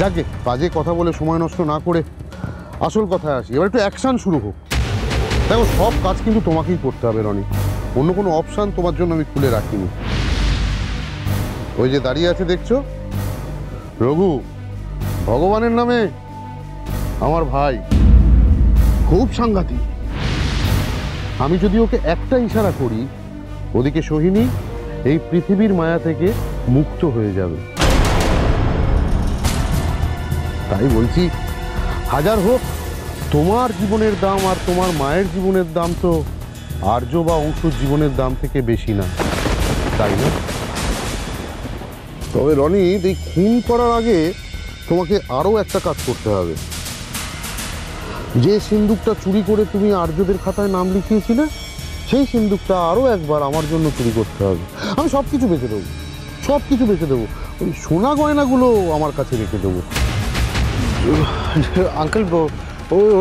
যাকে বাজে কথা বলে সময় নষ্ট না করে আসল কথায় আসি। এবার একটু অ্যাকশান শুরু হোক। দেখো, সব কাজ কিন্তু তোমাকেই করতে হবে রনি, অন্য কোনো অপশান তোমার জন্য আমি খুলে রাখিনি। ওই যে দাঁড়িয়ে আছে দেখছো, রঘু, ভগবানের নামে আমার ভাই, খুব সাংঘাতিক। আমি যদি ওকে একটা ইশারা করি, ওদিকে সোহিনী এই পৃথিবীর মায়া থেকে মুক্ত হয়ে যাবে। তাই বলছি, হাজার হোক তোমার জীবনের দাম আর তোমার মায়ের জীবনের দাম তো আর্য বা অংশুর জীবনের দাম থেকে বেশি না, তাই না? তবে রনি, এই খুন করার আগে তোমাকে আরও একটা কাজ করতে হবে। যে সিন্দুকটা চুরি করে তুমি আর্যদের খাতায় নাম লিখিয়েছিলে, সেই সিন্দুকটা আরও একবার আমার জন্য চুরি করতে হবে। আমি সব কিছু বেঁচে দেবো, সব কিছু বেঁচে দেবো, ওই সোনা গয়নাগুলো আমার কাছে রেখে দেবো। আঙ্কেল,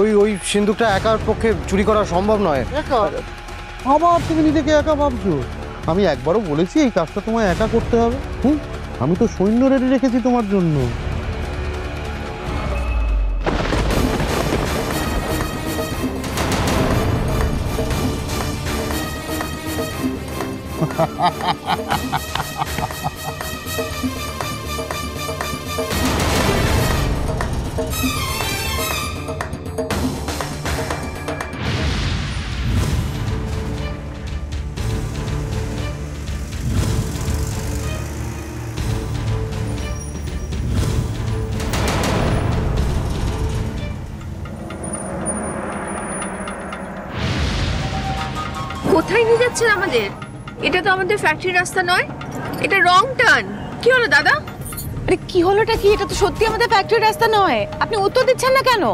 ওই ওই সিন্দুকটা একার পক্ষে চুরি করা সম্ভব নয়। একা? আবার তুমি নিজেকে একা ভাবছো? আমি একবারও বলেছি এই কাজটা তোমায় একা করতে হবে? আমি তো সৈন্য রেডি রেখেছি তোমার জন্য। কোথায় নিয়ে যাচ্ছেন আমাদের? এটা তো আমাদের ফ্যাক্টরি রাস্তা নয়, এটা রং টার্ন। কি হলো দাদা? আরে কি হলোটা কি? এটা তো সত্যি আমাদের ফ্যাক্টরি রাস্তা নয়। আপনি উত্তর দিচ্ছেন না কেন?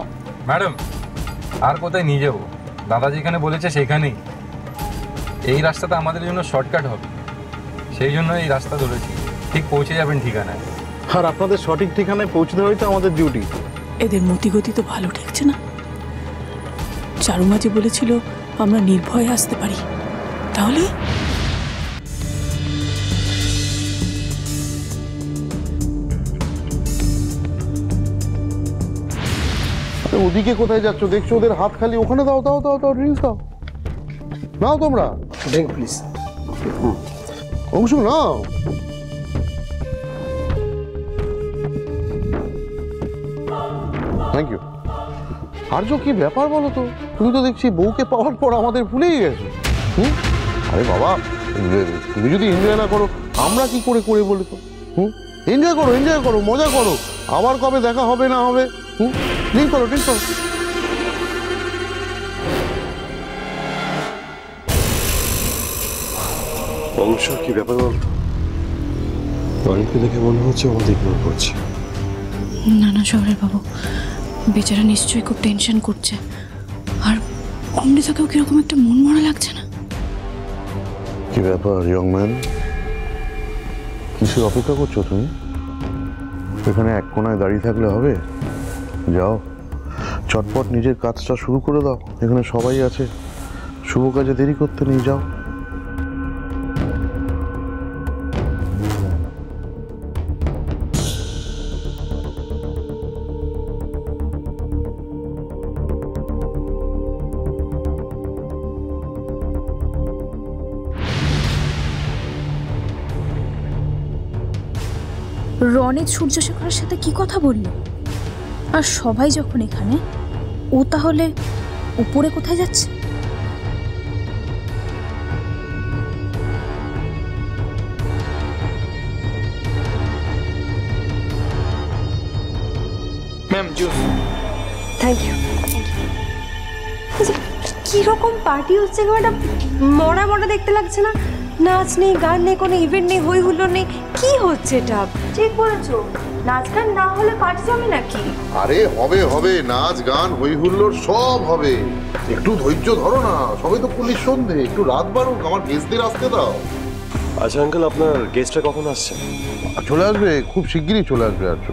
ম্যাডাম, আর কোথায় নিয়ে যাবো? দাদা যেখানে বলেছে সেখানেই। এই রাস্তাটা আমাদের জন্য শর্টকাট হবে, সেই জন্য এই রাস্তা ধরেছি। ঠিক পৌঁছে যাবেন ঠিকানায়। আর আপনাদের সঠিক ঠিকানায় পৌঁছে দেওয়াই তো আমাদের ডিউটি। এদের মতিগতি তো ভালো ঠেকছে না। চারুমা যে বলেছিল আমরা নির্ভয়ে আসতে পারি, তাহলে ওদিকে কোথায় যাচ্ছ? দেখছো ওদের হাত খালি, ওখানে দাও দাও দাও দাও, ড্রিঙ্কস দাও, নাও তোমরা ড্রিঙ্ক প্লিজ। অংশু নাও। Thank you. আর্য, কি ব্যাপার বলো তো? তুমি তো দেখছি বউকে পাওয়ার পর আমাদের ভুলেই গেছো। আরে বাবা, তুমি যদি এনজয় না করো আমরা কি করে করে বলে তো? এনজয় করো, এনজয় করো, মজা করো। আবার কবে দেখা হবে না হবে? ড্রিঙ্ক করো, ড্রিঙ্ক করো। অংশ, কি ব্যাপার বলতো? অনেককে দেখে মনে হচ্ছে আমাদের ইগনোর করছে। না না শহরের বাবু, বেচারা নিশ্চয়ই খুব টেনশন করছে। আর অমৃতাকেও কিরকম একটা মন মরা লাগছে না? কি ব্যাপার ইয়ং ম্যান, কিসের অপেক্ষা করছো তুমি? এখানে এক কোনায় দাঁড়িয়ে থাকলে হবে? যাও, চটপট নিজের কাজটা শুরু করে দাও। এখানে সবাই আছে, শুভ কাজে দেরি করতে নেই, যাও। রনিত সূর্যশেখরের সাথে কি কথা বলল? আর সবাই যখন এখানে, ও তাহলে উপরে কোথায় যাচ্ছে? Ma'am, juice. Thank you. কিরকম পার্টি হচ্ছে? একটা মরা মরা দেখতে লাগছে না? নাচ নেই, গান নেই, কোনো ইভেন্ট নেই, হই হুল্লোড় নেই। কি হচ্ছে এটা? ঠিক বলেছো, নাচ গান না হলে পার্টি জমে নাকি? আরে হবে হবে, নাচ গান হই হুল্লোড় সব হবে। একটু ধৈর্য ধরো না, সবাই তো পুলিশ সন্ধে, একটু রাত বাড়ুক, আমার গেস্টদের আসতে দাও। আচ্ছা আঙ্কেল, আপনার গেস্টটা কখন আসছে? চলে আসবে, খুব শিগগিরই চলে আসবে। আর্য,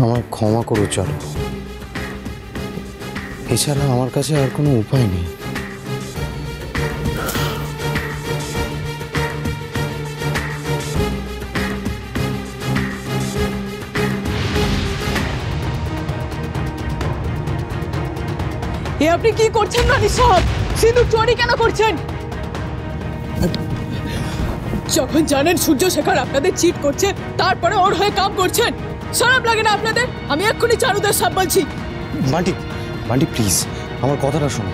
আমায় ক্ষমা করো চারু। এছাড়া আমার কাছে আর কোনো উপায় নেই। এ আপনি কি করছেন রানী সাহেব? সিঁদুর চুরি কেন করছেন? যখন জানেন সূর্যশেখর আপনাদের চিট করছে, তারপরে ওর হয়ে কাম করছেন, শরম লাগে না আপনাদের? আমি এক্ষুনি চারুদার সাহেব বলছি। বান্টি, বান্টি প্লিজ আমার কথাটা শোনো।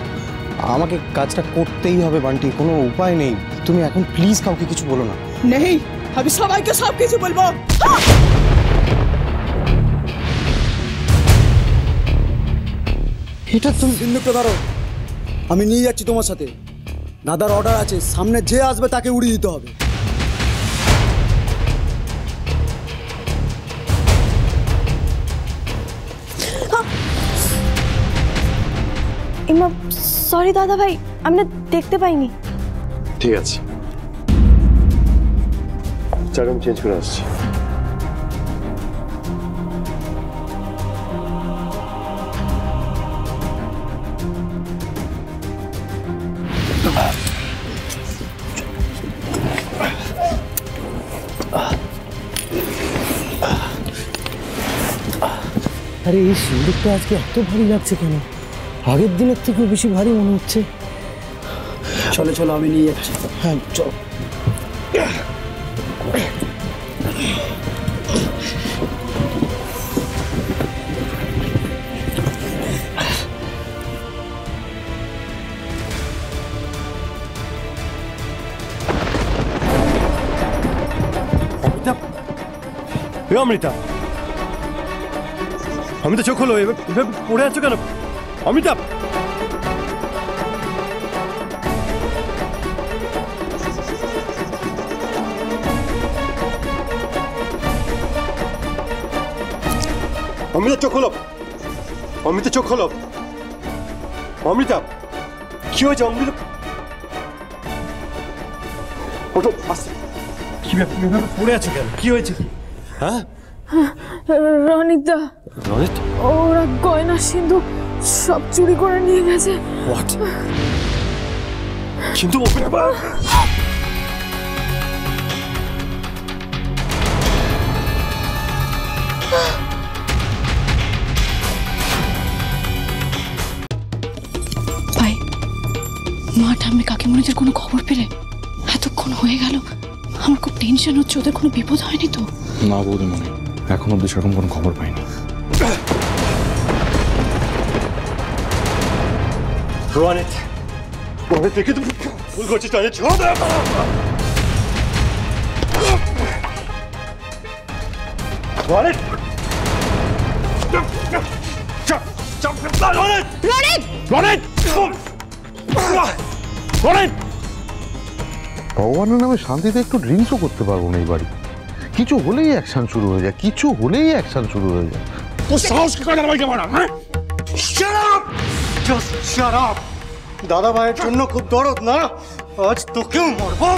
আমাকে কাজটা করতেই হবে বান্টি, কোনো উপায় নেই। তুমি এখন প্লিজ কাউকে কিছু বলো না। নেই, আমি সবাইকে সব কিছু বলবো। এটা তুমি সিন্ধুকটা ধরো, আমি নিয়ে যাচ্ছি তোমার সাথে। দাদার অর্ডার আছে, সামনে যে আসবে তাকে উড়িয়ে দিতে হবে। ইমা সরি দাদা ভাই, আমি না দেখতে পাইনি। ঠিক আছে, চল আমি চেঞ্জ করে আসছি। আরে এই সিন্দুকটা আজকে এত ভারী লাগছে কেন? আগের দিনের থেকেও বেশি ভারী মনে হচ্ছে। চলো চলো, আমি নিয়ে যাচ্ছি। হ্যাঁ চল। অমৃতা, অমৃতা চোখ হলো, এভাবে পড়ে আছো কেন? অমৃতা, অমৃতা চোখ হলো, অমৃতা চোখ হলো। অমৃতা কি হয়েছে? অমৃতা ওঠো, আস্তে। কি ব্যাপার, এভাবে পড়ে আছো কেন? কি হয়েছে? কি? হ্যাঁ রনিতা, রনিত, ওরা গয়না সিন্ধু সব চুরি করে নিয়ে গেছে। হোয়াট? কিন্তু ভাই, মা ঠাম্মি কাকিমণিদের কোনো খবর পেলে? এতক্ষণ হয়ে গেল, আমার খুব টেনশন হচ্ছে। ওদের কোনো বিপদ হয়নি তো? না বৌদিমণি, এখন অব্দি সেরকম কোনো খবর পাইনি। রনিত, রনিত দেখে তুমি ভুল করছিস। রনিত রনিত ভগবানের নামে শান্তিতে একটু ড্রিঙ্কসও করতে পারবো না এই বাড়ি। কিছু হলেই অ্যাকশন শুরু হয়ে যায়, কিছু হলেই অ্যাকশন শুরু হয়ে যায়। তোর সাহস কি করে আমাকে বলা? হ্যাঁ, shut up, just shut up. দাদা ভাইয়ের জন্য খুব দরদ না? আজ তোকেও মারবো।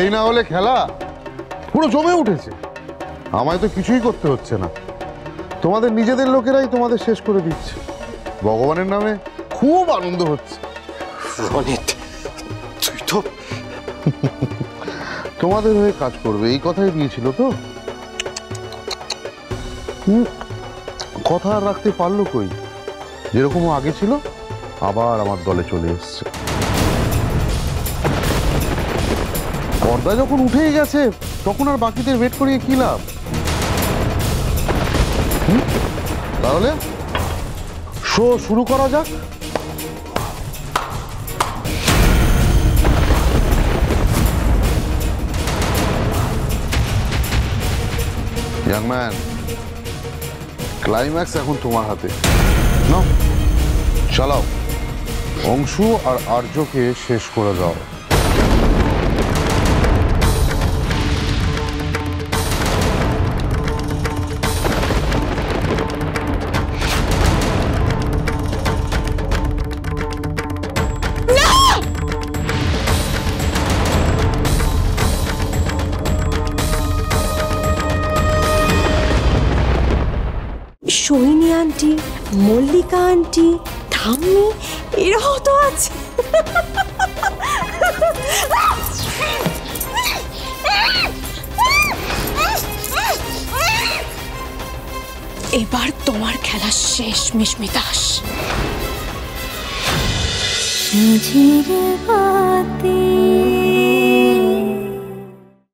এই না হলে খেলা পুরো জমে উঠেছে। আমায় তো কিছুই করতে হচ্ছে না, তোমাদের নিজেদের লোকেরাই তোমাদের শেষ করে দিচ্ছে। ভগবানের নামে খুব আনন্দ হচ্ছে। রনিত, তুই তো তোমাদের হয়ে কাজ করবে এই কথাই দিয়েছিল তো। কথা আর রাখতে পারলো কই? যেরকম আগে ছিল আবার আমার দলে চলে এসছে। পর্দা যখন উঠেই গেছে তখন আর বাকিদের ওয়েট করিয়ে কি লাভ? তাহলে শো শুরু করা যাক। ইয়াং ম্যান, ক্লাইম্যাক্স এখন তোমার হাতে। নাও চালাও, অংশু আর আর্যকে শেষ করে দাও। সোহিনী আন্টি, মল্লিকা আন্টি, ঠাম্মি, এরাও তো আছে। এবার তোমার খেলা শেষ মিশমি দাস। ঝিরে বাতি